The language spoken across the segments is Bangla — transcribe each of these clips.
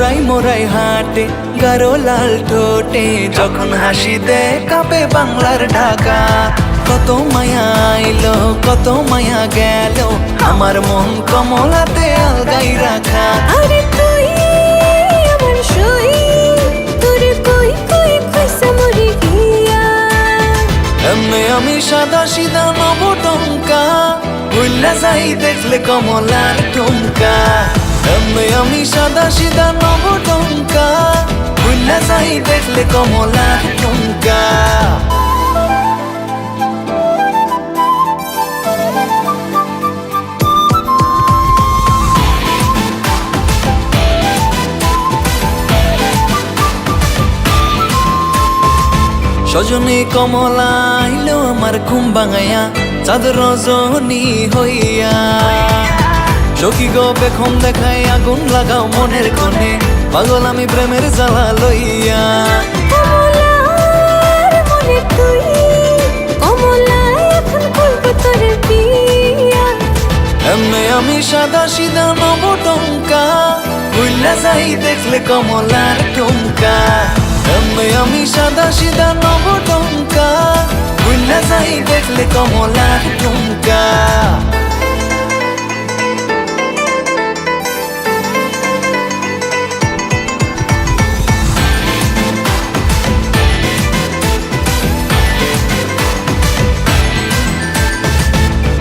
মোরাই মোরাই হাঁটে গারো লাল ঠোঁটে, যখন হাসি দে কাঁপে বাংলার ঢাকা। কত মায়া আইলো কত মায়া গেল, আমার মন কমলাতে আলগাই রাখা। আরে তুই আমার সই, তোর কই কই কইসা মরি গিয়া। এমনি আমি সাদা সিধা নবটঙ্কা, ভুল্লা যাই দেখলে কমলার টুমকা। এমনি আমি সাদা সিধা নবটঙ্কা, ভুল্লা যাই দেখলে কমলার টুমকা। সজনী কমলা আইলো আমার ঘুম ভাঙাইয়া, চাঁদ রজনী হইয়া। সখী গো বেখম দেখাই আগুন লাগাও মনের কোণে, পাগল আমি প্রেমের জ্বালা লইয়া। কমলার মনে তুই, কমলা এখন করবো তোর বিয়া। এমনি আমি সাদা সিধা নবটঙ্কা, ভুল্লা যাই দেখলে কমলার টুমকা। এমনি আমি সাদা সিধা নবটঙ্কা, ভুল্লা যাই দেখলে কমলার টুমকা।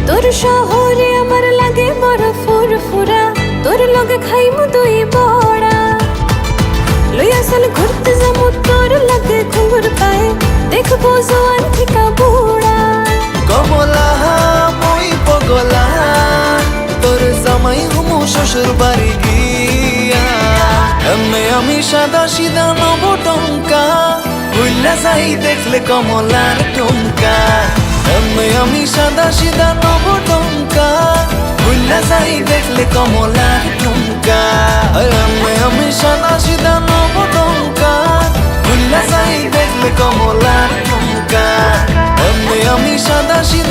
তোর শহরে আমার লাগে বড় ফুরফুরা, তোর লগে খাইমু দই বড়া। লইয়া চল ঘুরতে যাবো তোর লাগে ঘুঙুর পায়ে, দেখবো জোয়ান থেকে বুড়া। কমলা মই পগলা, তোর জামাই হুমু শ্বশুর বাড়ি গিয়া। এমনি আমি সাদা সিধা নবটঙ্কা, ভুল্লা যাই দেখলে কমলার টুমকা। এমনি আমি সাদা সিধা নবটঙ্কা, ভুল্লা যাই দেখলে কমলার টুমকা। এমনি আমি সাদা সিধা নবটঙ্কা, ভুল্লা যাই দেখলে কমলার টুমকা। এমনি আমি সাদা সিধা